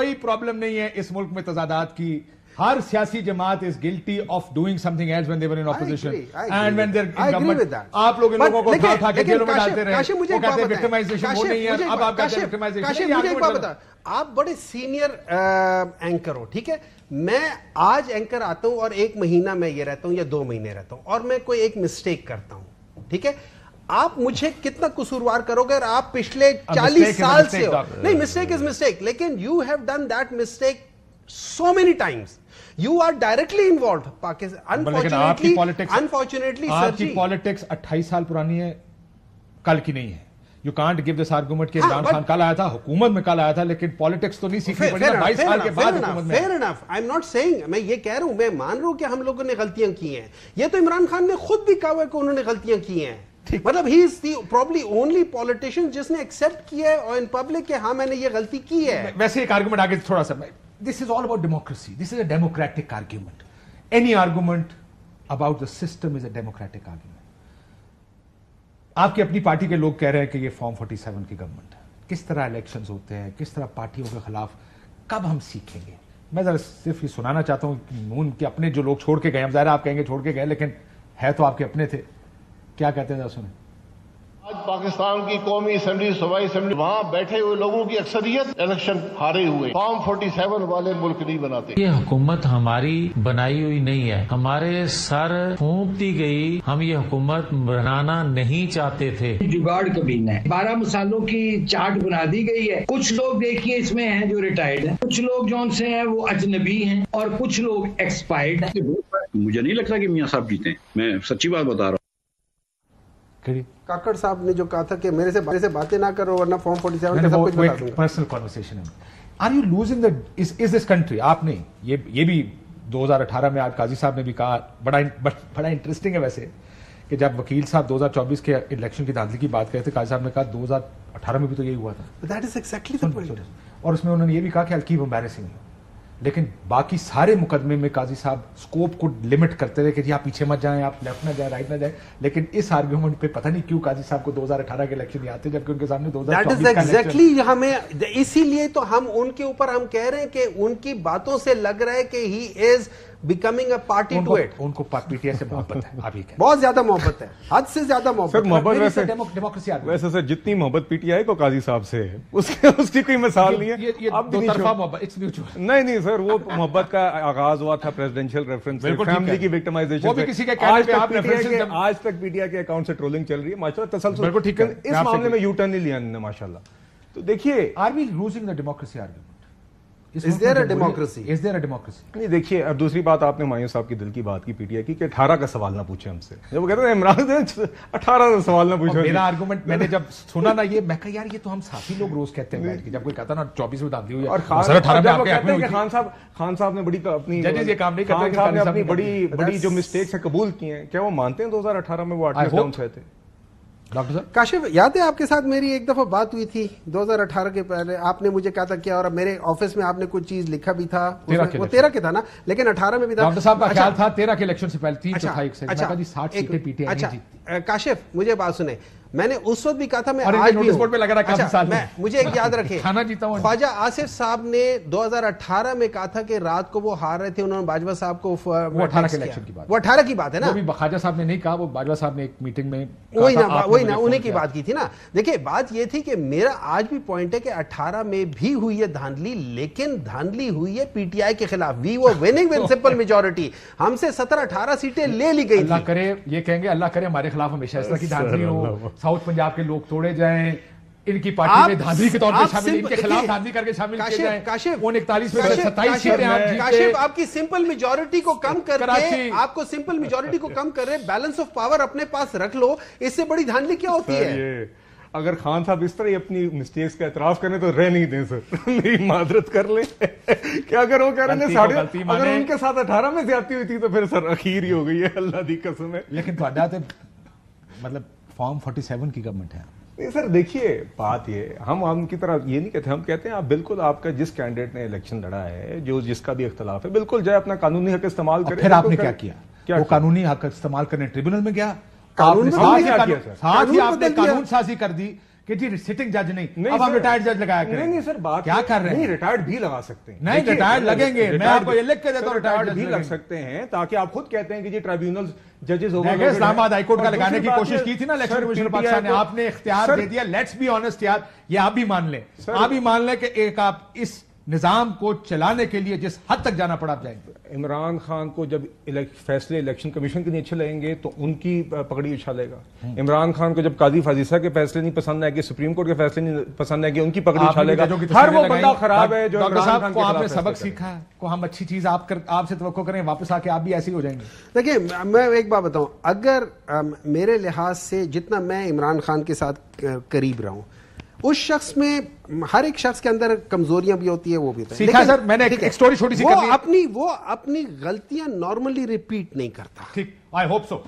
کوئی پرابلم نہیں ہے اس ملک میں تضادات کی. ہر سیاسی جماعت is guilty of doing something else when they were in opposition and when they're in government. آپ لوگ ان لوگوں کو اٹھا کے جیلوں میں ڈالتے رہے, وہ کہتے ہیں وکٹمائزیشن وہ نہیں ہے, اب آپ کہتے ہیں وکٹمائزیشن. مجھے ایک بات بتا, آپ بڑے سینئر اینکر ہو, ٹھیک ہے, میں آج اینکر آتا ہوں اور 1 مہینہ میں یہ رہتا ہوں یا 2 مہینے رہتا ہوں, اور میں کوئی ایک مسٹیک کرتا ہوں, ٹھیک ہے, آپ مجھے کتنا قصوروار کرو گے؟ آپ پچھلے 40 سال سے ہو, نہیں, مسٹیک از مسٹیک, لیکن you have done that mistake so many times. You are directly involved. Pakistan, unfortunately, آپ کی پالیٹکس 28 سال پرانی ہے, کل کی نہیں ہے. You can't give this argument کہ عمران خان کل آیا تھا, حکومت میں کل آیا تھا, لیکن پالیٹکس تو نہیں سیکھنی پڑی 22 سال کے بعد حکومت میں. Fair enough. I'm not saying, میں یہ کہہ رہا ہوں, میں مان رہا ہوں کہ ہم لوگوں نے غلطیاں کی ہیں. یہ تو عمران خان نے خود بھی کہا ہوا ہے کہ انہوں نے غلطیاں کی ہیں. مطلب he is the probably only politician جس نے ایکسپٹ کیا ہے اور ان پبلک کہ ہاں میں نے یہ غلطی کی ہے. ویسے ایک آرگومنٹ آگے تھوڑا سا, this is all about democracy. This is a democratic argument. Any argument about the system is a democratic argument. آپ کی اپنی پارٹی کے لوگ کہہ رہے ہیں کہ یہ فارم 47 کی گورنمنٹ ہے. کس طرح الیکشنز ہوتے ہیں, کس طرح پارٹیوں کے خلاف, کب ہم سیکھیں گے؟ میں ذرا صرف یہ سنانا چاہتا ہوں کہ نون کے اپنے جو لوگ چھوڑ کے گئے, ہم ظاہر آپ کہیں گے چھوڑ کے گئے, لیکن ہے تو آپ کے اپنے تھے, کیا کہتے ہیں ذرا سنیں. آج پاکستان کی قومی اسمبلی, صوبائی اسمبلی, وہاں بیٹھے ہوئے لوگوں کی اکثریت الیکشن ہارے ہوئے. فارم 47 والے ملک نہیں بناتے. یہ حکومت ہماری بنائی ہوئی نہیں ہے, ہمارے سر پھونک دی گئی, ہم یہ حکومت بنانا نہیں چاہتے تھے. جگاڑ کبینہ ہے, 12 مسالوں کی چاٹ بنا دی گئی ہے. کچھ لوگ دیکھیے اس میں ہیں جو ریٹائرڈ ہیں, کچھ لوگ جو ان سے ہیں وہ اجنبی ہیں, اور کچھ لوگ ایکسپائرڈ ہیں. مجھے نہیں لگتا کہ میاں صاحب جیتے ہیں, میں سچی بات بتا رہا ہوں. کاکڑ صاحب نے جو کہا تھا کہ میرے سے باتیں نہ کرو ورنہ فارم 47 کا سب کچھ بتا دوں گا. پرسنل کنورسیشن ہے. Are you losing us this country? آپ نے یہ بھی 2018 میں آج قاضی صاحب نے بھی کہا, بڑا انٹرسٹنگ ہے ویسے, کہ جب وکیل صاحب 2024 کے الیکشن کی دھاندلی کی بات کرتے تھے, قاضی صاحب نے کہا 2018 میں بھی تو یہی ہوا تھا. That is exactly the point. اور اس میں انہوں نے یہ بھی کہا کہ I'll keep embarrassing you. لیکن باقی سارے مقدمے میں قاضی صاحب سکوپ کو لمٹ کرتے رہے کہ جی آپ پیچھے مت جائیں, آپ لیفٹ نہ جائیں, رائٹ نہ جائیں. لیکن اس آرگیومنٹ پہ پتہ نہیں کیوں قاضی صاحب کو 2018 کے الیکشن یاد تھے, جبکہ ان کے سامنے 2024 کا ایگزیکٹلی ہمیں, اسی لیے تو ہم ان کے اوپر ہم کہہ رہے ہیں کہ ان کی باتوں سے لگ رہا ہے کہ he is becoming a party to it. ان کو پی ٹی آئی سے محبت ہے, ابھی بہت زیادہ محبت ہے, حد سے زیادہ محبت. ویسے سر جتنی محبت پی ٹی آئی کو قاضی صاحب سے ہے اس کی کوئی مثال نہیں ہے. اب نہیں سر, وہ محبت کا آغاز ہوا تھا پریزیڈنشیل ریفرنس سے, فیملی کی وکٹمائزیشن سے. آج تک پی ٹی آئی کے اکاؤنٹ سے ٹرولنگ چل رہی ہے ماشاءاللہ تسلسل. اس معاملے میں یو ٹرن نہیں لیا انہوں نے ماشاءاللہ. تو دیکھیے, are we losing the democracy argument? Is there a democracy? Is there a democracy? نہیں دیکھیے, اور دوسری بات آپ نے ہمایوں صاحب کی دل کی بات کی پی ٹی آئی کی کہ 18 کا سوال نہ پوچھے ہم سے. جب وہ کہتے ہیں عمران 18 کا سوال نہ پوچھو. میرا آرگومنٹ میں نے جب سنا نا, یہ میں کہا یار یہ تو ہم ساتھی لوگ روز کہتے ہیں بیٹھ کے, جب کوئی کہتا نا 24 میں دھاندلی ہوئی, اور 18 میں خان صاحب نے بڑی اپنی ججز یہ کام نہیں کرتے, خان صاحب نے اپنی بڑی جو مسٹیکس ہیں قبول کی ہیں. کیا وہ مانتے ہیں 2018 میں وہ 8 ڈاؤن سے تھے؟ ڈاکٹر صاحب کاشف, یاد ہے آپ کے ساتھ میری ایک دفعہ بات ہوئی تھی 2018 کے پہلے, آپ نے مجھے کہا تھا کیا, اور میرے آفس میں آپ نے کچھ چیز لکھا بھی تھا, وہ 13 کے تھا نا, لیکن 18 میں بھی تھا. ڈاکٹر صاحب کا خیال تھا 13 کے الیکشن سے پہلے 3/4 سے 60 سیٹیں پی ٹی آئی نہیں جیتتی. کاشف مجھے بات سنیں, میں نے اس وقت بھی کہا تھا, میں آج بھی مجھے ایک یاد رکھے, خواجہ آصف صاحب نے 2018 میں کہا تھا کہ رات کو وہ ہار رہے تھے, انہوں نے باجوہ صاحب کو, وہ 18 کے الیکشن کی بات, وہ 18 کی بات ہے نا, خواجہ صاحب نے نہیں کہا, وہ باجوہ صاحب نے ایک میٹنگ میں وہی نا انہیں کی بات کی تھی نا. دیکھیں بات یہ تھی کہ میرا آج بھی پوائنٹ ہے کہ 18 میں بھی ہوئی ہے دھاندلی, لیکن دھاندلی ہوئی ہے پی ٹی آئی کے خلاف. وی وہ وننگ ود سمپل میجورٹی, ہم سے 17-18 سیٹیں لے لی گئی. اللہ کرے, یہ کہیں گے اللہ کرے ہمارے خلاف ہمیشہ اس طرح کی دھاندلی ہو, ساؤتھ پنجاب کے لوگ توڑے جائیں, ان کی پارٹی میں دھاندلی کے طور پہ شامل, ان کے خلاف دھاندلی کر کے شامل کیے جائیں. ان 41 میں 27 سیٹیں آپ جیتے. کاشف آپ کی سمپل میجورٹی کو کم کر کے, آپ کو سمپل میجورٹی کو کم کر رہے, بیلنس آف پاور اپنے پاس رکھ لو, اس سے بڑی دھاندلی کیا ہوتی ہے؟ اگر خان صاحب اس طرح ہی اپنی مسٹیکس کا اعتراف کرنے تو رہ نہیں دیں سر, میری معذرت کر لیں کہ اگر وہ کہہ رہے ہیں اگر ان کے ساتھ 18 میں زیادتی ہوئی تھی تو پھر سر اخیر ہی ہو گئی ہے, اللہ دی قسم ہے. لیکن تھوڑا مطلب فارم 47 کی گورنمنٹ ہے. نہیں سر دیکھیے, بات یہ ہم کی طرح یہ نہیں کہتے, ہم کہتے ہیں آپ بالکل آپ کا جس کینڈیڈیٹ نے الیکشن لڑا ہے, جو جس کا بھی اختلاف ہے, بالکل جائے اپنا قانونی حق استعمال کرے. پھر آپ نے کیا کیا؟ وہ قانونی حق استعمال کرنے ٹریبونل میں گیا, ساتھ ہی آپ نے قانون سازی کر دی کہ کہ جی سٹنگ جج نہیں اب ہم ریٹائرڈ جج لگایا کریں. نہیں سر بات کیا کر رہے ہیں؟ نہیں ریٹائرڈ بھی لگا سکتے ہیں. نہیں ریٹائرڈ لگیں گے, میں آپ کو یہ لکھ کے دیتا ہوں ریٹائرڈ بھی لگ سکتے ہیں, تاکہ آپ خود کہتے ہیں کہ جی ٹرائیبیونل ججز ہو گئے. اسلام آباد ہائی کورٹ کا لگانے کی کوشش کی تھی نا الیکشن کمیشن آف پاکستان نے, آپ نے اختیار دے دیا. لیٹس بی آنےسٹ یار, یہ آپ بھی مان لیں, آپ بھی مان لیں کہ ایک آپ اس نظام کو چلانے کے لیے جس حد تک جانا پڑا آپ جائیں گے. عمران خان کو جب فیصلے الیکشن کمیشن کے نہیں اچھے لگیں گے تو ان کی پگڑی اچھالے گا. عمران خان کو جب قاضی فازیسہ کے فیصلے نہیں پسند آئے گے, سپریم کورٹ کے فیصلے نہیں پسند آئے گے, ان کی پگڑی اچھالے گا. ہر وہ بندہ خراب ہے جو ڈاکٹر صاحب کو آپ نے سبق سیکھا, کو ہم اچھی چیز آپ سے توقع کریں, واپس آ کے آپ بھی ایسے ہی ہو جائیں گے. دیکھیں میں ایک بات بتاؤں, اگر میرے لحاظ سے جتنا میں عمران خان کے ساتھ قریب رہا ہوں, اس شخص میں ہر ایک شخص کے اندر کمزوریاں بھی ہوتی ہیں, وہ بھی ہوتا ہے. سیکھا سر, میں نے ایک سٹوری چھوٹی سی کر لی. وہ اپنی غلطیاں نارملی ریپیٹ نہیں کرتا. ٹھیک, آئی ہوپ سو.